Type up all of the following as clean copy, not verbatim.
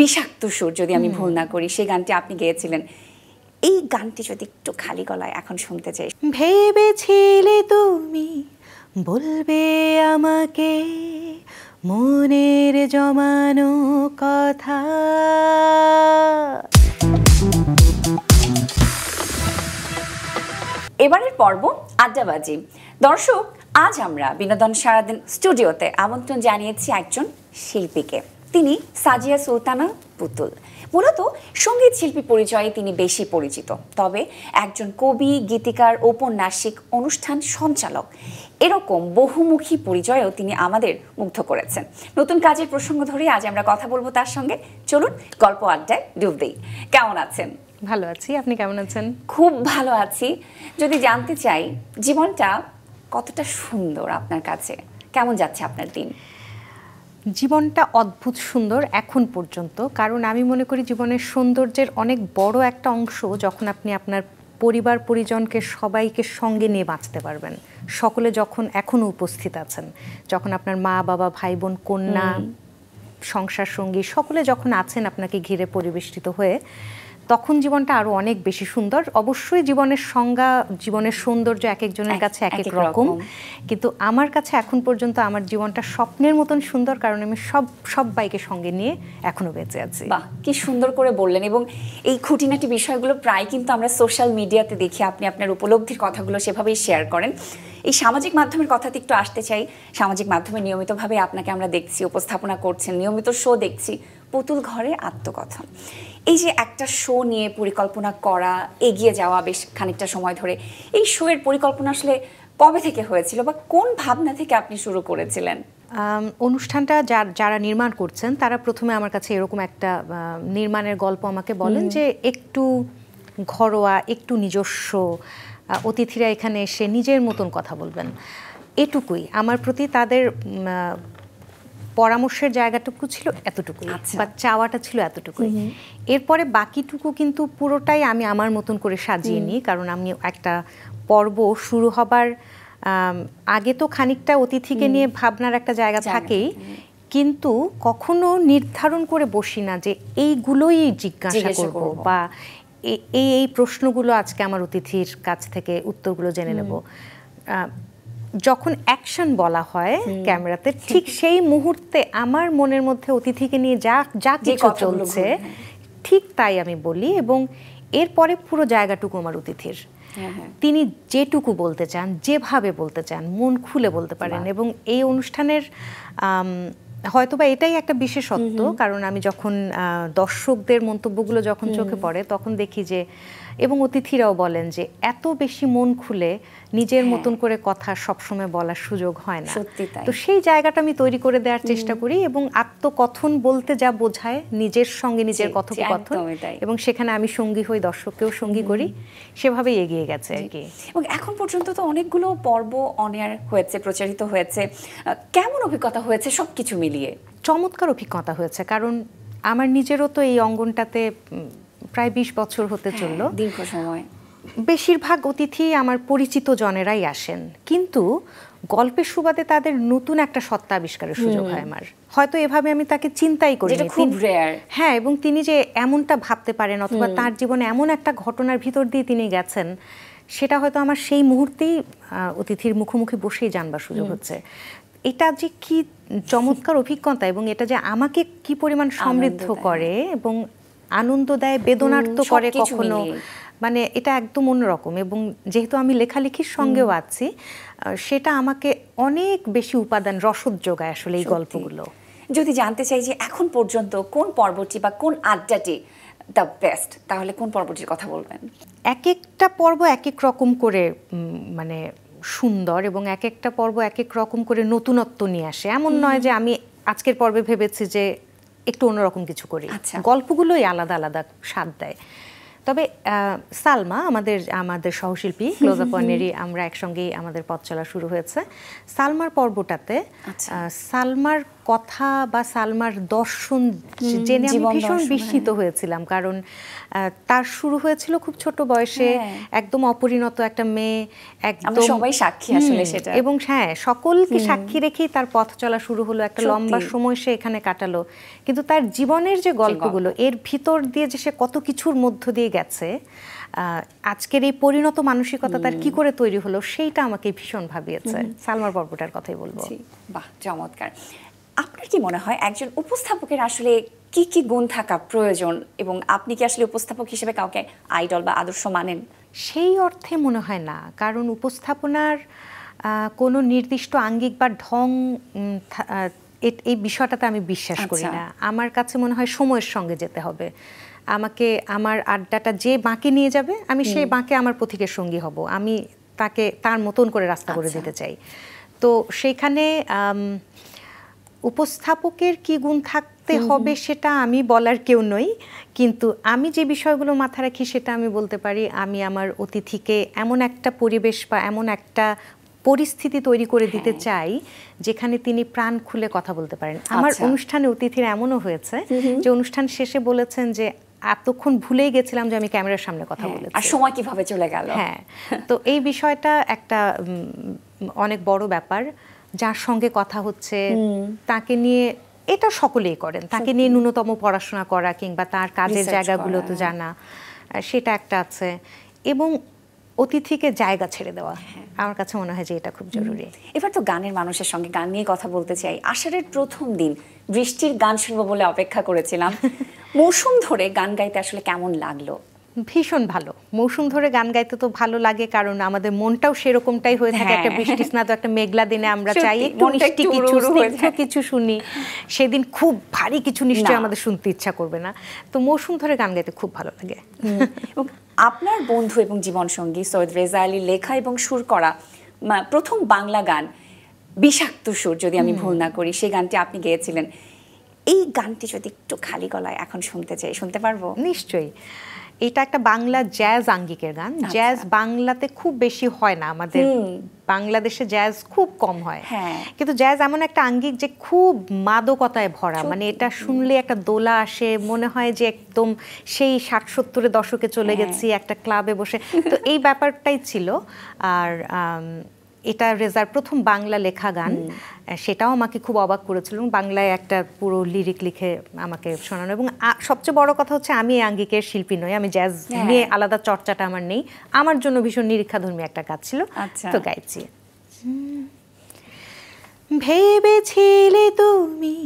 বিষাক্ত সুর যদি আমি ভুল না করি, সেই গানটি আপনি গেয়েছিলেন। এই গানটি যদি একটু খালি গলায় এখন শুনতে চাই। ভেবেছিলে তুমি বলবে আমাকে মনের জমানো কথা, এবারের পর্ব আড্ডাবাজি। দর্শক, আজ আমরা বিনোদন সারাদিন স্টুডিওতে আমন্ত্রণ জানিয়েছি একজন শিল্পীকে। তিনি সাজিয়া সুলতানা পুতুল। মূলত সঙ্গীত শিল্পী পরিচয়ে তিনি বেশি পরিচিত, তবে একজন কবি, গীতিকার, ঔপন্যাসিক, অনুষ্ঠান সঞ্চালক, এরকম বহুমুখী পরিচয়েও তিনি আমাদের মুগ্ধ করেছেন। নতুন কাজের প্রসঙ্গ ধরে আজ আমরা কথা বলবো তার সঙ্গে। চলুন গল্প আড্ডায় ডুব দিই। কেমন আছেন? ভালো আছি, আপনি কেমন আছেন? খুব ভালো আছি। যদি জানতে চাই, জীবনটা কতটা সুন্দর আপনার কাছে, কেমন যাচ্ছে আপনার দিন? জীবনটা অদ্ভুত সুন্দর এখন পর্যন্ত, কারণ আমি মনে করি জীবনের সৌন্দর্যের অনেক বড় একটা অংশ যখন আপনি আপনার পরিবার পরিজনকে সবাইকে সঙ্গে নিয়ে বাঁচতে পারবেন। সকলে যখন এখনও উপস্থিত আছেন, যখন আপনার মা বাবা ভাই বোন কন্যা সংসার সঙ্গী সকলে যখন আছেন আপনাকে ঘিরে পরিবেষ্টিত হয়ে, তখন জীবনটা আরো অনেক বেশি সুন্দর। অবশ্যই জীবনের সংজ্ঞা, জীবনের সৌন্দর্য এক একজনের কাছে এক এক রকম, কিন্তু আমার কাছে এখন পর্যন্ত আমার জীবনটা স্বপ্নের মতন সুন্দর, কারণ আমি সবাইকে সঙ্গে নিয়ে এখনো বেঁচে আছি। বাহ, কি সুন্দর করে বললেন। এবং এই খুঁটিনাটি বিষয়গুলো প্রায় কিন্তু আমরা সোশ্যাল মিডিয়াতে দেখি, আপনি আপনার উপলব্ধির কথাগুলো সেভাবেই শেয়ার করেন। এই সামাজিক মাধ্যমের কথাতে একটু আসতে চাই। সামাজিক মাধ্যমে নিয়মিতভাবে আপনাকে আমরা দেখছি, উপস্থাপনা করছেন, নিয়মিত শো দেখছি, পুতুল ঘরে আত্মকথন। এই যে একটা শো নিয়ে পরিকল্পনা করা, এগিয়ে যাওয়া বেশ খানিকটা সময় ধরে, এই শো এর পরিকল্পনা আসলে কবে থেকে হয়েছিল বা কোন ভাবনা থেকে আপনি শুরু করেছিলেন? অনুষ্ঠানটা যারা নির্মাণ করছেন তারা প্রথমে আমার কাছে এরকম একটা নির্মাণের গল্প আমাকে বলেন যে একটু ঘরোয়া, একটু নিজস্ব, অতিথিরা এখানে এসে নিজের মতন কথা বলবেন, এটুকুই আমার প্রতি তাদের পরামর্শের জায়গাটুকু ছিল এতটুকুই, বা চাওয়াটা ছিল এতটুকুই। এরপরে বাকিটুকু কিন্তু পুরোটাই আমি আমার মতন করে সাজিয়ে নিই, কারণ আমি একটা পর্ব শুরু হবার আগে তো খানিকটা অতিথিকে নিয়ে ভাবনার একটা জায়গা থাকেই, কিন্তু কখনো নির্ধারণ করে বসি না যে এইগুলোই জিজ্ঞাসা করব বা এই প্রশ্নগুলো আজকে আমার অতিথির কাছ থেকে উত্তরগুলো জেনে নেব। যখন অ্যাকশন বলা হয় ক্যামেরাতে, ঠিক সেই মুহূর্তে আমার মনের মধ্যে অতিথিকে নিয়ে যা কিছু চলছে ঠিক তাই আমি বলি, এবং এরপরে পুরো জায়গাটুকু আমার অতিথির। তিনি যেটুকু বলতে চান, যেভাবে বলতে চান, মন খুলে বলতে পারেন। এবং এই অনুষ্ঠানের হয়তোবা এটাই একটা বিশেষত্ব, কারণ আমি যখন দর্শকদের মন্তব্যগুলো যখন চোখে পড়ে তখন দেখি যে, এবং অতিথিরাও বলেন যে এত বেশি মন খুলে নিজের মতন করে কথা সবসময় বলার সুযোগ হয় না। তো সেই জায়গাটা আমি তৈরি করে দেওয়ার চেষ্টা করি, এবং আত্মকথন বলতে যা বোঝায় নিজের সঙ্গে নিজের কথোপকথন, এবং সেখানে আমি সঙ্গী হই, দর্শককেও সঙ্গী করি, সেভাবেই এগিয়ে গেছে আর কি। এবং এখন পর্যন্ত তো অনেকগুলো পর্ব অন এয়ার হয়েছে, প্রচারিত হয়েছে। কেমন অভিজ্ঞতা হয়েছে সবকিছু মিলিয়ে? চমৎকার অভিজ্ঞতা হয়েছে, কারণ আমার নিজেরও তো এই অঙ্গনটাতে প্রায় 20 বছর হতে চলল, দীর্ঘ সময়। বেশিরভাগ অতিথি আমার পরিচিত জনেরাই আসেন, কিন্তু গল্পের সুবাদে তাদের নতুন একটা সত্তা আবিষ্কারের সুযোগ হয় আমার। হয়তো এভাবে আমি তাকে চিন্তাই করিনি, হ্যাঁ, এবং তিনি যে এমনটা ভাবতে পারেন অথবা তার জীবনে এমন একটা ঘটনার ভিতর দিয়ে তিনি গেছেন, সেটা হয়তো আমার সেই মুহূর্তেই অতিথির মুখোমুখি বসেই জানবার সুযোগ হচ্ছে। এটা যে কি চমৎকার অভিজ্ঞতা, এবং এটা যে আমাকে কি পরিমাণ সমৃদ্ধ করে এবং আনন্দ দেয়, বেদনার্ত করে কখনো, মানে এটা একদম অন্যরকম। এবং যেহেতু আমি লেখালেখির সঙ্গেও আছি, সেটা আমাকে অনেক বেশি উপাদান, রসদ যোগায় আসলে এই গল্পগুলো। যদি জানতে চাই যে এখন পর্যন্ত কোন পর্বটি বা কোন আড্ডাটি দ্য বেস্ট, তাহলে কোন পর্বটির কথা বলবেন? এক একটা পর্ব এক এক রকম করে মানে সুন্দর, এবং এক একটা পর্ব এক এক রকম করে নতুনত্ব নিয়ে আসে। এমন নয় যে আমি আজকের পর্বে ভেবেছি যে একটু অন্যরকম কিছু করি, গল্পগুলোই আলাদা আলাদা স্বাদ দেয়। তবে সালমা আমাদের সহশিল্পী, ক্লোজ আপ ওয়ানেরই আমরা একসঙ্গেই আমাদের পথ চলা শুরু হয়েছে। সালমার পর্বটাতে সালমার কথা বা সালমার দর্শন জেনে আমি ভীষণ বিস্মিত হয়েছিলাম, কারণ তার শুরু হয়েছিল খুব ছোট বয়সে, একদম অপরিণত একটা মেয়ে, একদম সবাই সাক্ষী আসলে সেটা, এবং হ্যাঁ সকলকে সাক্ষী রেখেই তার পথ চলা শুরু হলো, একটা লম্বা সময় সে এখানে কাটালো, কিন্তু তার জীবনের যে গল্পগুলো এর ভিতর দিয়ে যে সে কত কিছুর মধ্য দিয়ে গেছে, আজকের এই পরিণত মানসিকতা তার কি করে তৈরি হলো সেইটা আমাকে ভীষণ ভাবিয়েছে। সালমার পর্বটার কথাই বলবো। বাহ, চমৎকার। আপনার কি মনে হয় একজন উপস্থাপকের আসলে কি কি গুণ থাকা প্রয়োজন, এবং আপনি কি আসলে উপস্থাপক হিসেবে কাউকে আইডল বা আদর্শ মানেন? সেই অর্থে মনে হয় না, কারণ উপস্থাপনার কোনো নির্দিষ্ট আঙ্গিক বা ঢং এই বিষয়টাতে আমি বিশ্বাস করি না। আমার কাছে মনে হয় সময়ের সঙ্গে যেতে হবে। আমাকে আমার আড্ডাটা যে বাঁকে নিয়ে যাবে, আমি সেই বাঁকে আমার পথিকের সঙ্গী হব, আমি তাকে তার মতন করে রাস্তা করে দিতে চাই। তো সেইখানে উপস্থাপকের কি গুণ থাকতে হবে সেটা আমি বলার কেউ নই, কিন্তু আমি যে বিষয়গুলো মাথায় রাখি সেটা আমি বলতে পারি। আমি আমার অতিথিকে এমন একটা পরিবেশ বা এমন একটা পরিস্থিতি তৈরি করে দিতে চাই যেখানে তিনি প্রাণ খুলে কথা বলতে পারেন। আমার অনুষ্ঠানে অতিথিরা এমনও হয়েছে যে অনুষ্ঠান শেষে বলেছেন যে এতক্ষণ ভুলেই গেছিলাম যে আমি ক্যামেরার সামনে কথা বলেছি, আর সময় কিভাবে চলে গেল। হ্যাঁ, তো এই বিষয়টা একটা অনেক বড় ব্যাপার। যার সঙ্গে কথা হচ্ছে তাকে নিয়ে, এটা সকলেই করেন, তাকে নিয়ে ন্যূনতম পড়াশোনা করা কিংবা তার কাজের জায়গাগুলোতে জানা, সেটা একটা আছে, এবং অতিথিকে জায়গা ছেড়ে দেওয়া। আমার কাছে মনে হয় যে এটা খুব জরুরি। এবার তো গানের মানুষের সঙ্গে গান নিয়ে কথা বলতে চাই। আষাঢ়ের প্রথম দিন বৃষ্টির গান শুনবো বলে অপেক্ষা করেছিলাম, মৌসুম ধরে গান গাইতে আসলে কেমন লাগলো? ভীষণ ভালো। মৌসুম ধরে গান গাইতে তো ভালো লাগে, কারণ আমাদের মনটাও সেরকমটাই হয়ে থাকে। একটা বৃষ্টি স্নাত একটা মেঘলা দিনে আমরা চাই একটু মিষ্টি কিছু, স্নিগ্ধ কিছু শুনি। সেদিন খুব ভারী কিছু নিশ্চয়ই আমাদের শুনতে ইচ্ছা করবে না। তো মৌসুম ধরে গান গাইতে খুব ভালো লাগে। আপনার বন্ধু এবং জীবনসঙ্গী সৈয়দ রেজা আলীর লেখা এবং সুর করা প্রথম বাংলা গান বিষাক্ত সুর, যদি আমি ভুল না করি, সেই গানটি আপনি গেয়েছিলেন। এই গানটি যদি একটু খালি গলায় এখন শুনতে চাই, শুনতে পারবো? নিশ্চয়ই। এটা একটা বাংলা জ্যাজ আঙ্গিকের গান। জ্যাজ বাংলাতে খুব বেশি হয় না, আমাদের বাংলাদেশে জ্যাজ খুব কম হয়, কিন্তু জ্যাজ এমন একটা আঙ্গিক যে খুব মাদকতায় ভরা, মানে এটা শুনলে একটা দোলা আসে, মনে হয় যে একদম সেই 60-70-এর দশকে চলে গেছি একটা ক্লাবে বসে। তো এই ব্যাপারটাই ছিল। আর এটা রেজার প্রথম বাংলা লেখা গান, সেটাও আমাকে খুব অবাক করেছিল। বাংলায় একটা পুরো লিরিক লিখে আমাকে শোনানো, এবং সবচেয়ে বড় কথা হচ্ছে আমি এই আঙ্গিকের শিল্পী নই, আমি জ্যাজ নিয়ে আলাদা চর্চাটা আমার নেই। আমার জন্য ভীষণ নিরীক্ষাধর্মী একটা কাজ ছিল, তো গাইছি। ভেবেছিলে তুমি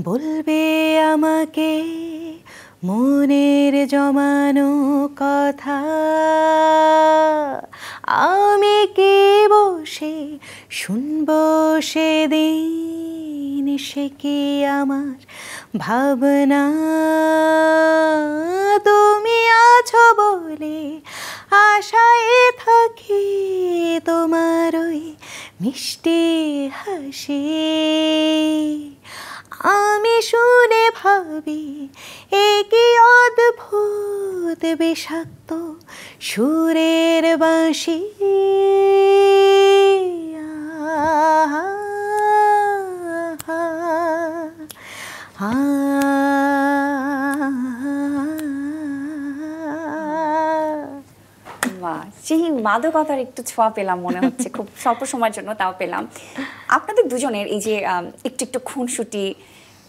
বলবে আমাকে মনের জমানো কথা, আমি কি বসে শুনবো সেদিন, সে কি আমার ভাবনা, তুমি আছো বলে আশায় থাকি তোমার ওই মিষ্টি হাসি, আমি শুনে ভাবি এ কি অদ্ভুত বিষাক্ত সুরের বাঁশি, সেই মাদকতার একটু ছোঁয়া পেলাম মনে হচ্ছে, খুব স্বল্প সময়ের জন্য তাও পেলাম। আপনাদের দুজনের এই যে একটু একটু খুনসুটি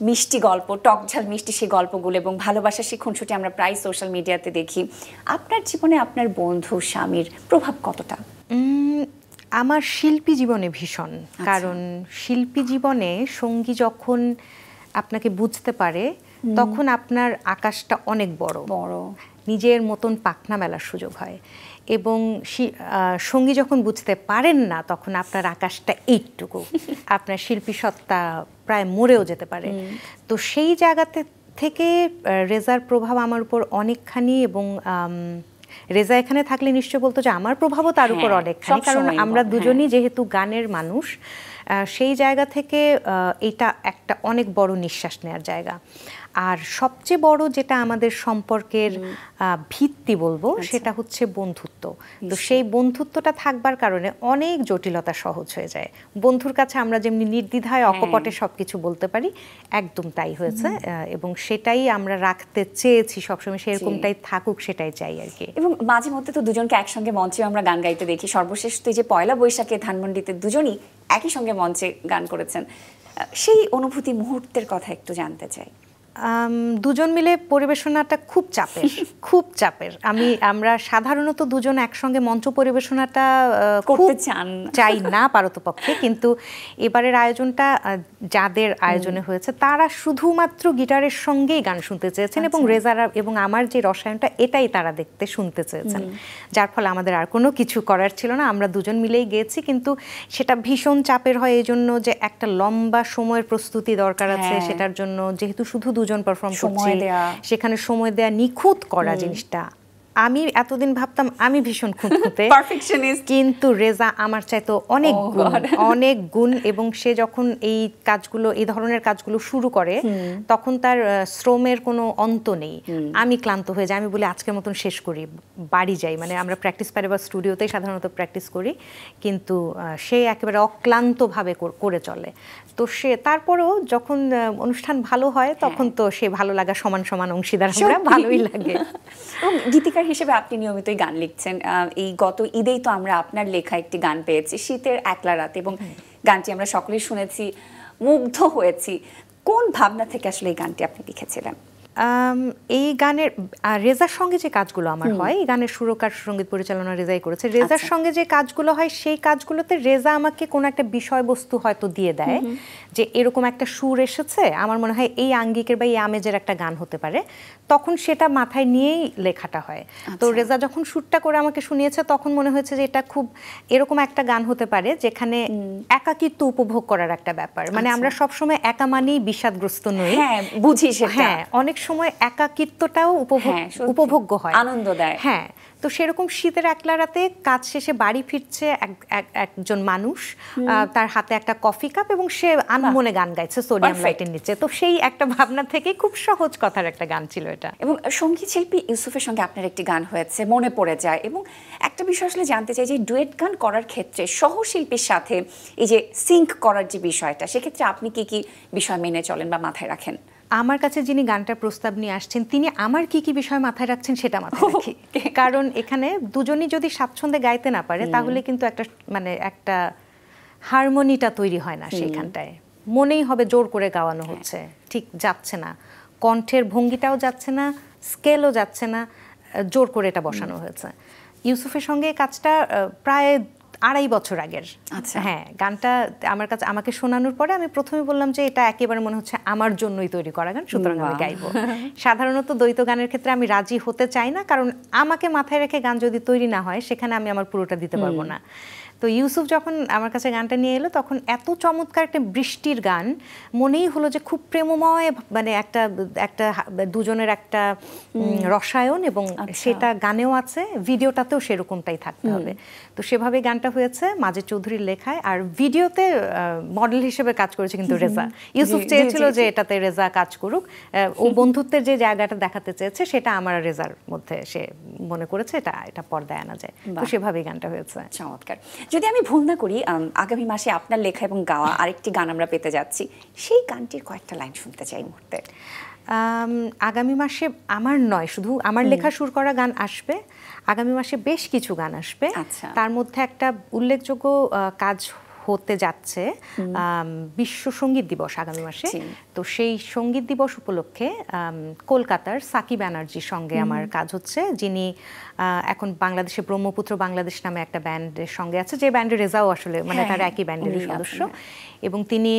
মিষ্টি গল্প, টক ঝাল মিষ্টি সেই গল্পগুলো এবং ভালোবাসার সেই খুনসুটি আমরা প্রায় সোশ্যাল মিডিয়াতে দেখি, আপনার জীবনে আপনার বন্ধু স্বামীর প্রভাব কতটা? আমার শিল্পী জীবনে ভীষণ, কারণ শিল্পী জীবনে সঙ্গী যখন আপনাকে বুঝতে পারে তখন আপনার আকাশটা অনেক বড় বড়, নিজের মতন পাখনা মেলার সুযোগ হয়, এবং সঙ্গী যখন বুঝতে পারেন না তখন আপনার আকাশটা এইটুকু, আপনার শিল্পী সত্তা প্রায় মরেও যেতে পারে। তো সেই জায়গাতে থেকে রেজার প্রভাব আমার উপর অনেকখানি, এবং রেজা এখানে থাকলে নিশ্চয় বলতো যে আমার প্রভাবও তার উপর অনেকখানি, কারণ আমরা দুজনই যেহেতু গানের মানুষ, সেই জায়গা থেকে এটা একটা অনেক বড় নিঃশ্বাস নেওয়ার জায়গা। আর সবচেয়ে বড় যেটা আমাদের সম্পর্কের ভিত্তি বলবো সেটা হচ্ছে বন্ধুত্ব। তো সেই বন্ধুত্বটা থাকবার কারণে অনেক জটিলতা সহজ হয়ে যায়। বন্ধুর কাছে আমরা যেমনি নির্দ্বিধায় অকপটে সবকিছু বলতে পারি, একদম তাই হয়েছে, এবং সেটাই আমরা রাখতে চেয়েছি সবসময়, সেরকমটাই থাকুক সেটাই চাই আর কি। এবং মাঝে মধ্যে তো দুজনকে একসঙ্গে মঞ্চে আমরা গান গাইতে দেখি। সর্বশেষ তো এই যে পয়লা বৈশাখে ধানমন্ডিতে দুজনই একই সঙ্গে মঞ্চে গান করেছেন, সেই অনুভূতি মুহূর্তের কথা একটু জানতে চাই। দুজন মিলে পরিবেশনাটা খুব চাপের, খুব চাপের। আমরা সাধারণত দুজন একসঙ্গে মঞ্চ পরিবেশনাটা করতে চাই না পারতপক্ষে, কিন্তু এবারের আয়োজনটা যাদের আয়োজনে হয়েছে তারা শুধুমাত্র গিটারের সঙ্গেই গান শুনতে চেয়েছেন, এবং রেজারা এবং আমার যে রসায়নটা এটাই তারা দেখতে শুনতে চেয়েছেন, যার ফলে আমাদের আর কোনো কিছু করার ছিল না, আমরা দুজন মিলেই গেয়েছি। কিন্তু সেটা ভীষণ চাপের হয় এই জন্য যে একটা লম্বা সময়ের প্রস্তুতি দরকার আছে সেটার জন্য, যেহেতু শুধু দুজন পারফর্ম করছি, সেখানে সময় দেয়া, নিখুঁত করা জিনিসটা। আমি এতদিন ভাবতাম আমি ভীষণ খুঁতখুঁতে, কিন্তু রেজা আমার চাইতো অনেক গুণ, এবং সে যখন এই ধরনের কাজগুলো শুরু করে তখন তার শ্রমের কোনো অন্ত নেই। আমি ক্লান্ত হয়ে যাই, আমি বলি আজকের মতন শেষ করি, বাড়ি যাই। মানে আমরা প্র্যাকটিস পারে বা স্টুডিওতেই সাধারণত প্র্যাকটিস করি, কিন্তু সে একেবারে অক্লান্তভাবে করে চলে। তো সে তারপরেও যখন অনুষ্ঠান ভালো হয় তখন তো সে ভালো লাগা সমান সমান অংশীদার, আমরা ভালোই লাগে। গীতিকার হিসেবে আপনি নিয়মিতই গান লিখছেন। এই গত ঈদেই তো আমরা আপনার লেখা একটি গান পেয়েছি, শীতের একলা রাতে, এবং গানটি আমরা সকলেই শুনেছি, মুগ্ধ হয়েছি। কোন ভাবনা থেকে আসলে এই গানটি আপনি লিখেছিলেন? এই গানের রেজার সঙ্গে যে কাজগুলো আমার হয়, এই গানের সুরকার সঙ্গীত পরিচালনা রেজাই করেছে। রেজার সঙ্গে যে কাজগুলো হয় সেই কাজগুলোতে রেজা আমাকে কোনো একটা বিষয়বস্তু হয়তো দিয়ে দেয়, যে এরকম একটা সুর এসেছে, আমার মনে হয় এই আঙ্গিকের বা এই আমেজের একটা গান হতে পারে, তখন সেটা মাথায় নিয়েই লেখাটা হয়। তো রেজা যখন সুরটা করে আমাকে শুনিয়েছে তখন মনে হয়েছে যে এটা খুব এরকম একটা গান হতে পারে যেখানে একাকিত্ব উপভোগ করার একটা ব্যাপার, মানে আমরা সবসময় একা মানেই বিষাদগ্রস্ত নই, বুঝি সেটা, অনেক সময় একাকিত্বটাও উপভোগ্য হয়, আনন্দ দেয়। হ্যাঁ, তো সেরকম শীতের একলা রাতে কাজ শেষে বাড়ি ফিরছে একজন মানুষ, তার হাতে একটা কফি কাপ, এবং সে আনমনে গান গাইছে সোডিয়াম লাইটের নিচে। তো সেই একটা ভাবনা থেকে খুব সহজ কথার একটা গান ছিল এটা। এবং সঙ্গীত শিল্পী ইউসুফের সঙ্গে আপনার একটি গান হয়েছে, মনে পড়ে যায়। এবং একটা বিষয় আসলে জানতে চাই যে ডুয়েট গান করার ক্ষেত্রে সহশিল্পীর সাথে এই যে সিঙ্ক করার যে বিষয়টা, সেক্ষেত্রে আপনি কি কি বিষয় মেনে চলেন বা মাথায় রাখেন? আমার কাছে যিনি গানটার প্রস্তাব নিয়ে আসছেন তিনি আমার কি কি বিষয় মাথায় রাখছেন সেটা মাথায় রাখি, কারণ এখানে দুজনই যদি স্বাচ্ছন্দ্যে গাইতে না পারে তাহলে কিন্তু একটা হারমোনিটা তৈরি হয় না সেইখানটায়, মনেই হবে জোর করে গাওয়ানো হচ্ছে, ঠিক যাচ্ছে না, কণ্ঠের ভঙ্গিটাও যাচ্ছে না, স্কেলও যাচ্ছে না, জোর করে এটা বসানো হয়েছে। ইউসুফের সঙ্গে কাজটা প্রায় 2.5 বছর আগের। হ্যাঁ, গানটা আমাকে শোনানোর পরে আমি প্রথমে বললাম যে এটা একেবারে মনে হচ্ছে আমার জন্যই তৈরি করা গান, সুতরাং আমি গাইবো। সাধারণত দ্বৈত গানের ক্ষেত্রে আমি রাজি হতে চাই না, কারণ আমাকে মাথায় রেখে গান যদি তৈরি না হয় সেখানে আমি আমার পুরোটা দিতে পারবো না। তো ইউসুফ যখন আমার কাছে গানটা নিয়ে এলো তখন এত চমৎকার একটা বৃষ্টির গান, মনেই হলো যে খুব প্রেমময়, মানে একটা দুজনের একটা রসায়ন, এবং সেটা গানেও আছে, ভিডিওটাতেও সেরকমটাই থাকতে হবে। তো সেভাবে গানটা হয়েছে মাজেদ চৌধুরীর লেখায়, আর ভিডিওতে মডেল হিসেবে কাজ করেছে কিন্তু রেজা। ইউসুফ চেয়েছিল যে এটাতে রেজা কাজ করুক, ও বন্ধুত্বের যে জায়গাটা দেখাতে চেয়েছে সেটা আমার রেজার মধ্যে সে মনে করেছে এটা পর্দায় আনা যায়, তো সেভাবেই গানটা হয়েছে। চমৎকার। যদি আমি ভুল না করি, আগামী মাসে আপনার লেখা এবং গাওয়া আরেকটি গান আমরা পেতে যাচ্ছি, সেই গানটির কয়েকটা লাইন শুনতে চাই মুহূর্তে। আগামী মাসে আমার নয়, শুধু আমার লেখা সুর করা গান আসবে, আগামী মাসে বেশ কিছু গান আসবে। তার মধ্যে একটা উল্লেখযোগ্য কাজ হতে যাচ্ছে বিশ্ব সঙ্গীত দিবস আগামী মাসে। তো সেই সঙ্গীত দিবস উপলক্ষে কলকাতার সাকি ব্যানার্জির সঙ্গে আমার কাজ হচ্ছে, যিনি এখন বাংলাদেশে ব্রহ্মপুত্র বাংলাদেশ নামে একটা ব্যান্ডের সঙ্গে আছে, যে ব্যান্ডের রেজাও আসলে মানে তার একই ব্যান্ডের সদস্য, এবং তিনি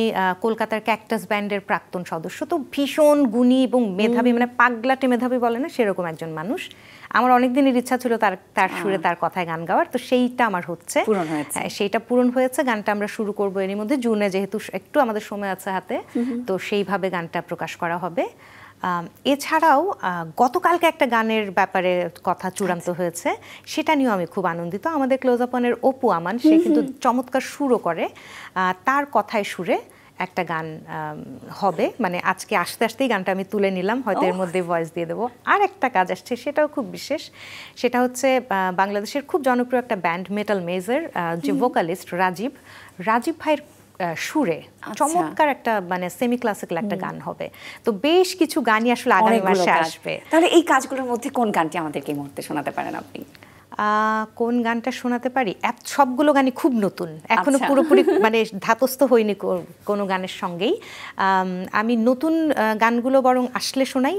কলকাতার ক্যাকটাস ব্যান্ডের প্রাক্তন সদস্য। তো ভীষণ গুণী এবং মেধাবী, মানে পাগলাটে মেধাবী বলে না সেরকম একজন মানুষ। আমার অনেক দিনের ইচ্ছা ছিল তার সুরে তার কথায় গান গাওয়ার, তো সেইটা আমার হচ্ছে, সেইটা পূরণ হয়েছে। গানটা আমরা শুরু করবো এরই মধ্যে, জুনে, যেহেতু একটু আমাদের সময় আছে হাতে, তো সেইভাবে গানটা প্রকাশ করা হবে। এছাড়াও গতকালকে একটা গানের ব্যাপারে কথা চূড়ান্ত হয়েছে, সেটা নিয়েও আমি খুব আনন্দিত। আমাদের ক্লোজ আপনের অপু আমান, সে কিন্তু চমৎকার সুরও করে, তার কথায় সুরে একটা গান হবে, মানে আজকে আস্তে আস্তেই গানটা আমি তুলে নিলাম, হয়তো এর মধ্যে ভয়েস দিয়ে দেবো। আর একটা কাজ আসছে, সেটাও খুব বিশেষ, সেটা হচ্ছে বাংলাদেশের খুব জনপ্রিয় একটা ব্যান্ড মেটাল মেজর, যে ভোকালিস্ট রাজীব ভাইয়ের সুরে চমৎকার একটা মানে সেমি ক্লাসিক্যাল একটা গান হবে। তো বেশ কিছু গানই আসলে আগামী মাসে আসবে। তাহলে এই কাজগুলোর মধ্যে কোন গানটি আমাদেরকে এই মুহূর্তে শোনাতে পারেন আপনি? কোন গানটা শোনাতে পারি? সবগুলো গানই খুব নতুন, এখনো পুরোপুরি মানে ধাতস্থ হয়নি কোনো গানের সঙ্গেই। আমি নতুন গানগুলো বরং আসলে শোনাই।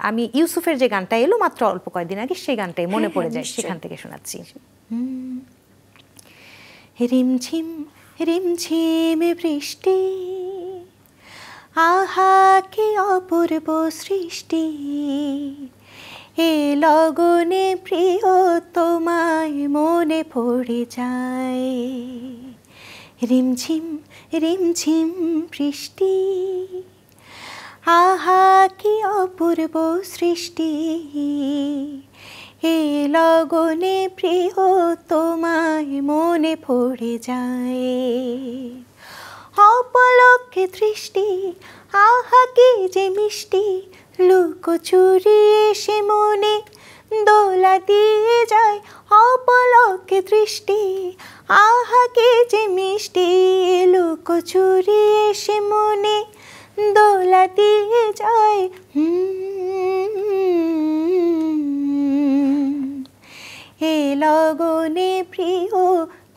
আমি ইউসুফের যে গানটা এলো মাত্র অল্প কয়েকদিন আগে, সেই গানটাই মনে পড়ে যায়, সেখান থেকে শোনাচ্ছি। রিমঝিম রিমঝিম বৃষ্টি, আহা কি অপূর্ব সৃষ্টি, এ লগনে প্রিয় তোমায় মনে পড়ে যায়। রিমঝিম রিমঝিম বৃষ্টি, আহা কি অপূর্ব সৃষ্টি, এ লগনে প্রিয় তোমায় মনে পড়ে যায়। অপলকে দৃষ্টি, আহা কি যে মিষ্টি, লুকোচুরি এসে মনে দোলা দিয়ে যায়। অপলকে দৃষ্টি, আহা কি যে মিষ্টি, লুকোচুরি এসে মনে দোলা দিয়ে যায়। এ লগনে প্রিয়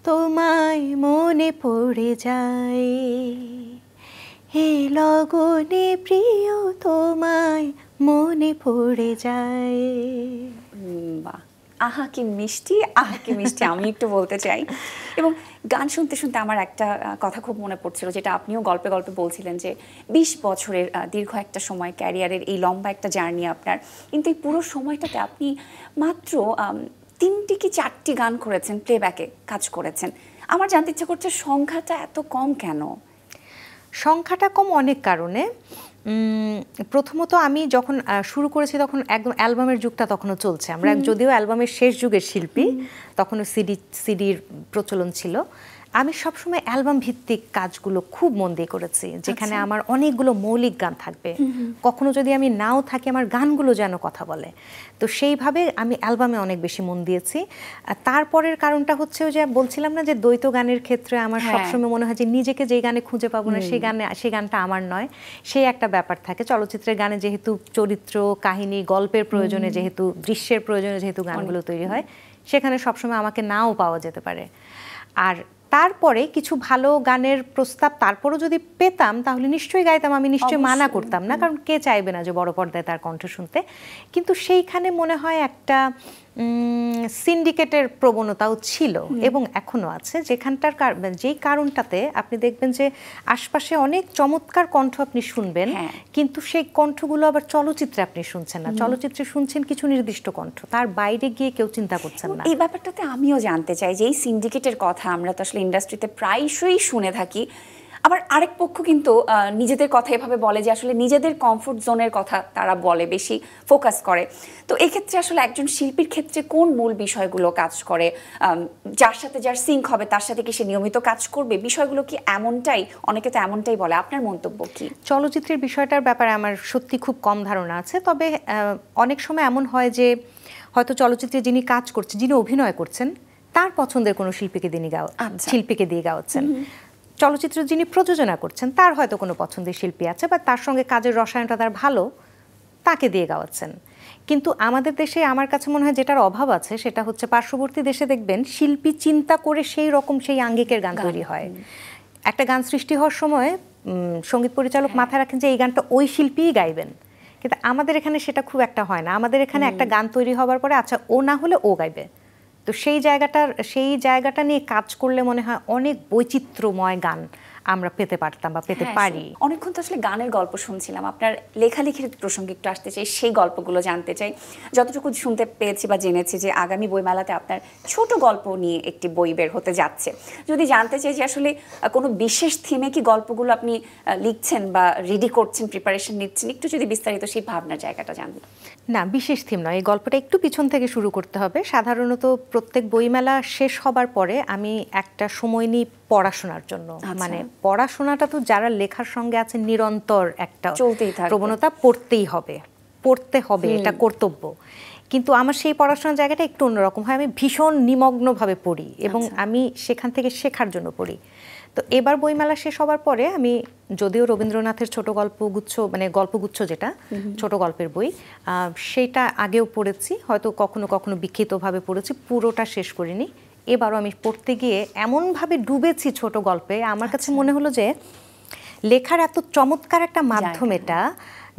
তোমায় মনে পড়ে যায়, হে লগনে প্রিয় তোমায় মনে পড়ে যায়। বাহ, আহা কি মিষ্টি, আহা কি মিষ্টি আমি একটু বলতে চাই। এবং গান শুনতে শুনতে আমার একটা কথা খুব মনে পড়ছিল, যেটা আপনিও গল্পে গল্পে বলছিলেন, যে 20 বছরের দীর্ঘ একটা সময়, ক্যারিয়ারের এই লম্বা একটা জার্নি আপনার, কিন্তু এই পুরো সময়টাতে আপনি মাত্র 3টি কি 4টি গান করেছেন, প্লেব্যাকে কাজ করেছেন। আমার জানতে ইচ্ছা করছে সংখ্যাটা এত কম কেন? সংখ্যাটা কম অনেক কারণে। প্রথমত আমি যখন শুরু করেছি তখন একদম অ্যালবামের যুগটা তখনও চলছে। আমরা যদিও অ্যালবামের শেষ যুগের শিল্পী, তখনও সিডির প্রচলন ছিল। আমি সবসময় অ্যালবাম ভিত্তিক কাজগুলো খুব মন দিয়ে করেছি, যেখানে আমার অনেকগুলো মৌলিক গান থাকবে। কখনো যদি আমি নাও থাকি, আমার গানগুলো যেন কথা বলে। তো সেইভাবে আমি অ্যালবামে অনেক বেশি মন দিয়েছি। তারপরের কারণটা হচ্ছে যে বলছিলাম না, যে দ্বৈত গানের ক্ষেত্রে আমার সবসময় মনে হয় যে নিজেকে যেই গানে খুঁজে পাবো না, সেই গানটা আমার নয়, সেই একটা ব্যাপার থাকে। চলচ্চিত্রের গানে যেহেতু চরিত্র, কাহিনী, গল্পের প্রয়োজনে, যেহেতু দৃশ্যের প্রয়োজনে যেহেতু গানগুলো তৈরি হয়, সেখানে সবসময় আমাকে নাও পাওয়া যেতে পারে। আর তারপরে কিছু ভালো গানের প্রস্তাব তারপরও যদি পেতাম, তাহলে নিশ্চয়ই গাইতাম। আমি নিশ্চয়ই মানা করতাম না, কারণ কে চাইবে না যে বড় পর্দায় তার কণ্ঠ শুনতে। কিন্তু সেইখানে মনে হয় একটা সিন্ডিকেটের প্রবণতাও ছিল এবং এখনো আছে, যেখানটার যেই কারণটাতে আপনি দেখবেন যে আশপাশে অনেক চমৎকার কণ্ঠ আপনি শুনবেন, কিন্তু সেই কণ্ঠগুলো আবার চলচ্চিত্রে আপনি শুনছেন না। চলচ্চিত্রে শুনছেন কিছু নির্দিষ্ট কণ্ঠ, তার বাইরে গিয়ে কেউ চিন্তা করছেন না। এই ব্যাপারটাতে আমিও জানতে চাই যে এই সিন্ডিকেটের কথা আমরা তো আসলে ইন্ডাস্ট্রিতে প্রায়শই শুনে থাকি। আবার আরেক পক্ষ কিন্তু নিজেদের কথা এভাবে বলে যে আসলে নিজেদের কমফোর্ট জোনের কথা তারা বলে, বেশি ফোকাস করে। তো এক্ষেত্রে আসলে একজন শিল্পীর ক্ষেত্রে কোন মূল বিষয়গুলো কাজ করে? যার সাথে যার সিঙ্ক হবে তার সাথে কি সে নিয়মিত কাজ করবে? বিষয়গুলো কি এমনটাই? অনেকে তো এমনটাই বলে। আপনার মন্তব্য কি? চলচ্চিত্রের বিষয়টার ব্যাপারে আমার সত্যি খুব কম ধারণা আছে। তবে অনেক সময় এমন হয় যে হয়তো চলচ্চিত্রে যিনি কাজ করছেন, যিনি অভিনয় করছেন, তার পছন্দের কোনো শিল্পীকে দিয়ে গাওয়াচ্ছেন। চলচ্চিত্র যিনি প্রযোজনা করছেন, তার হয়তো কোনো পছন্দের শিল্পী আছে, বা তার সঙ্গে কাজের রসায়নটা তার ভালো, তাকে দিয়ে গাওয়াচ্ছেন। কিন্তু আমাদের দেশে আমার কাছে মনে হয় যেটার অভাব আছে, সেটা হচ্ছে পার্শ্ববর্তী দেশে দেখবেন শিল্পী চিন্তা করে সেই রকম সেই আঙ্গিকের গান তৈরি হয়। একটা গান সৃষ্টি হওয়ার সময় সঙ্গীত পরিচালক মাথায় রাখেন যে এই গানটা ওই শিল্পীই গাইবেন, কিন্তু আমাদের এখানে সেটা খুব একটা হয় না। আমাদের এখানে একটা গান তৈরি হবার পরে আচ্ছা ও না হলে ও গাইবে। তো সেই জায়গাটা নিয়ে কাজ করলে মনে হয় অনেক বৈচিত্র্যময় গান আমরা পেতে পারতাম বা পেতে পারি। অনেকক্ষণ তো আসলে গানের গল্প শুনছিলাম, আপনার লেখালেখির প্রসঙ্গে একটু আসতে চাই, সেই গল্পগুলো জানতে চাই। যতটুকু শুনতে পেয়েছি বা জেনেছি যে আগামী বইমেলাতে আপনার ছোট গল্প নিয়ে একটি বই বের হতে যাচ্ছে। যদি জানতে চাই যে আসলে কোনো বিশেষ থিমে কি গল্পগুলো আপনি লিখছেন বা রেডি করছেন, প্রিপারেশন নিচ্ছেন, একটু যদি বিস্তারিত সেই ভাবনার জায়গাটা জানবেন। না, বিশেষ থিম নয়, এই গল্পটা একটু পিছন থেকে শুরু করতে হবে। সাধারণত প্রত্যেক বইমেলা শেষ হবার পরে আমি একটা সময় নিই পড়াশোনার জন্য, মানে পড়াশোনাটা তো যারা লেখার সঙ্গে আছে নিরন্তর একটা চলতেই থাকবে, প্রবণতা, পড়তে হবে, এটা কর্তব্য। কিন্তু আমার সেই পড়াশোনার জায়গাটা একটু অন্যরকম হয়, আমি ভীষণ নিমগ্নভাবে পড়ি এবং আমি সেখান থেকে শেখার জন্য পড়ি। তো এবার বইমেলা শেষ হবার পরে আমি যদিও রবীন্দ্রনাথের ছোট গল্পগুচ্ছ, মানে গল্পগুচ্ছ যেটা ছোট গল্পের বই, সেটা আগেও পড়েছি, হয়তো কখনো কখনো বিক্ষিপ্তভাবে পড়েছি, পুরোটা শেষ করিনি। এবারও আমি পড়তে গিয়ে এমনভাবে ডুবেছি ছোট গল্পে, আমার কাছে মনে হলো যে লেখার এত চমৎকার একটা মাধ্যম এটা,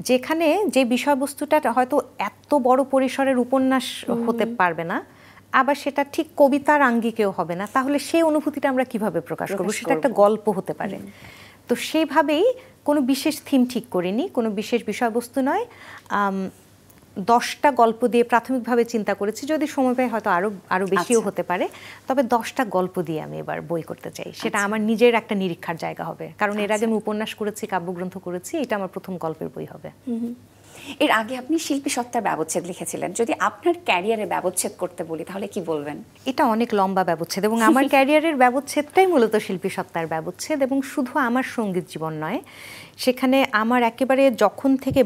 যেখানে যে বিষয়বস্তুটা হয়তো এত বড় পরিসরের উপন্যাস হতে পারবে না, আবার সেটা ঠিক কবিতার আঙ্গিকেও হবে না, তাহলে সেই অনুভূতিটা আমরা কিভাবে প্রকাশ করব? সেটা একটা গল্প হতে পারে। তো সেইভাবেই কোনো বিশেষ থিম ঠিক করিনি, কোনো বিশেষ বিষয়বস্তু নয়, 10টা গল্প দিয়ে প্রাথমিকভাবে চিন্তা করেছি, যদি সময় পাই হয়তো আরো বেশিও হতে পারে, তবে 10টা গল্প দিয়ে আমি এবার বই করতে চাই। সেটা আমার নিজের একটা নিরীক্ষার জায়গা হবে, কারণ এর আগে আমি উপন্যাস করেছি, কাব্যগ্রন্থ করেছি, এটা আমার প্রথম গল্পের বই হবে। এর আগে আপনি শিল্পী সত্তার ব্যবচ্ছেদ লিখেছিলেন, যদি আপনার ক্যারিয়ারে ব্যবচ্ছেদ করতে বলি তাহলে কি বলবেন? এটা অনেক লম্বা ব্যবচ্ছেদ এবং আমার ক্যারিয়ারের ব্যবচ্ছেদটাই মূলত শিল্পী সত্তার ব্যবচ্ছেদ, এবং শুধু আমার সঙ্গীত জীবন নয়, সেখানে আমার একেবারে যখন থেকে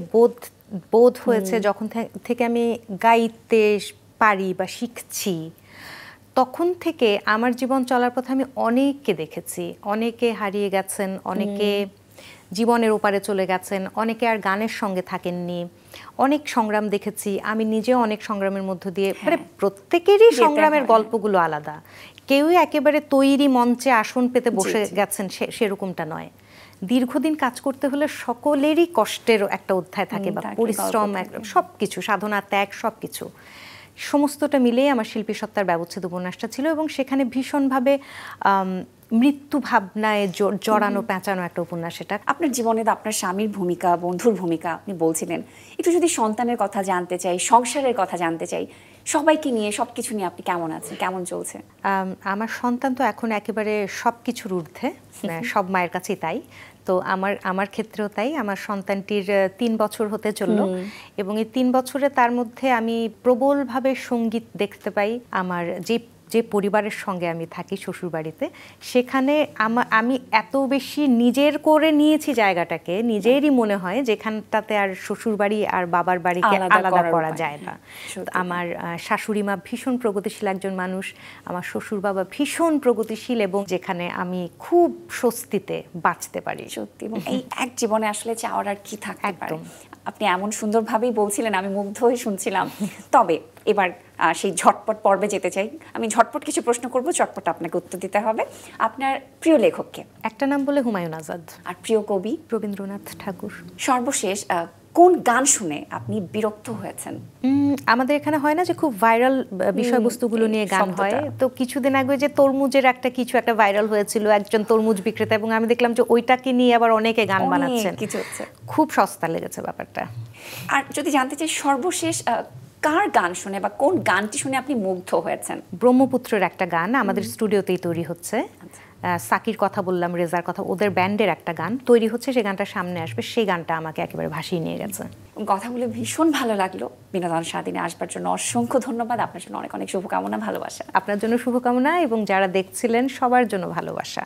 বোধ হয়েছে, যখন থেকে আমি গাইতে পারি বা শিখছি, তখন থেকে আমার জীবন চলার পথে আমি অনেককে দেখেছি, অনেকে হারিয়ে গেছেন, অনেকে জীবনের ওপারে চলে গেছেন, অনেকে আর গানের সঙ্গে থাকেননি, অনেক সংগ্রাম দেখেছি, আমি নিজেও অনেক সংগ্রামের মধ্য দিয়ে, মানে প্রত্যেকেরই সংগ্রামের গল্পগুলো আলাদা, কেউই একেবারে তৈরি মঞ্চে আসন পেতে বসে গেছেন সেরকমটা নয়। দীর্ঘদিন কাজ করতে হলে সকলেরই কষ্টের একটা অধ্যায় থাকে, বা পরিশ্রম, সবকিছু, সাধনা, ত্যাগ, সবকিছু, সমস্তটা মিলেই আমার শিল্পী সত্তার ব্যবচ্ছেদ উপন্যাসটা ছিল, এবং সেখানে ভীষণভাবে মৃত্যু ভাবনায় জড়ানো পেঁচানো একটা উপন্যাস। এটা আপনার জীবনে তো আপনার স্বামীর ভূমিকা, বন্ধুর ভূমিকা আপনি বলছিলেন, একটু যদি সন্তানের কথা জানতে চাই, সংসারের কথা জানতে চাই, সবাইকে নিয়ে, সবকিছু নিয়ে আপনি কেমন আছেন, কেমন চলছে? আমার সন্তান তো এখন একেবারে সবকিছুর ঊর্ধ্বে, সব মায়ের কাছেই তাই, তো আমার ক্ষেত্রেও তাই। আমার সন্তানটির 3 বছর হতে চললো, এবং এই 3 বছরে তার মধ্যে আমি প্রবলভাবে সঙ্গীত দেখতে পাই। আমার যে পরিবারের সঙ্গে আমি থাকি শ্বশুরবাড়িতে, সেখানে আমি এত বেশি নিজের করে নিয়েছি জায়গাটাকে, নিজেরই মনে হয় যেখানটাতে আর শ্বশুরবাড়ি আর বাবার বাড়িকে আলাদা করা যায় না। আমার শাশুড়ি মা ভীষণ প্রগতিশীল একজন মানুষ, আমার শ্বশুর বাবা ভীষণ প্রগতিশীল, এবং যেখানে আমি খুব স্বস্তিতে বাঁচতে পারি। সত্যি, এবং এই এক জীবনে আসলে চাওয়ার আর কি থাকতে পারে? আপনি এমন সুন্দরভাবেই বলছিলেন, আমি মুগ্ধ হয়ে শুনছিলাম। তবে এবার সেই ঝটপট পর্বে যেতে চাই। আমি ঝটপট কিছু প্রশ্ন করব, চটপট আপনাকে উত্তর দিতে হবে। আপনার প্রিয় লেখককে? একটা নাম বলে হুমায়ুন আজাদ। আর প্রিয় কবি? রবীন্দ্রনাথ ঠাকুর। সর্বশেষ কোন গান শুনে আপনি বিরক্ত হয়েছেন? আমাদের এখানে হয় না যে খুব ভাইরাল বিষয়বস্তুগুলো নিয়ে গান হয়, তো কিছুদিন আগে যে তরমুজের একটা ভাইরাল হয়েছিল, একজন তরমুজ বিক্রেতা, এবং আমি দেখলাম যে ওইটাকে নিয়ে আবার অনেকে গান বানাচ্ছেন, খুব সস্তা লেগেছে ব্যাপারটা। আর যদি জানতে চাই সর্বশেষ কার গান শুনে বা কোন গানটি শুনে আপনি মুগ্ধ হয়েছেন? ব্রহ্মপুত্রের একটা গান আমাদের স্টুডিওতেই তৈরি হচ্ছে, সাকির কথা বললাম, রেজার কথা, ওদের ব্যান্ডের একটা গান তৈরি হচ্ছে, সেই গানটা সামনে আসবে, সেই গানটা আমাকে একেবারে ভাসিয়ে নিয়ে গেছে। কথা বলে ভীষণ ভালো লাগলো। বিনোদন স্বাধীনে আসবার জন্য অসংখ্য ধন্যবাদ। আপনার জন্য অনেক অনেক শুভকামনা, ভালোবাসা। আপনার জন্য শুভকামনা, এবং যারা দেখছিলেন সবার জন্য ভালোবাসা।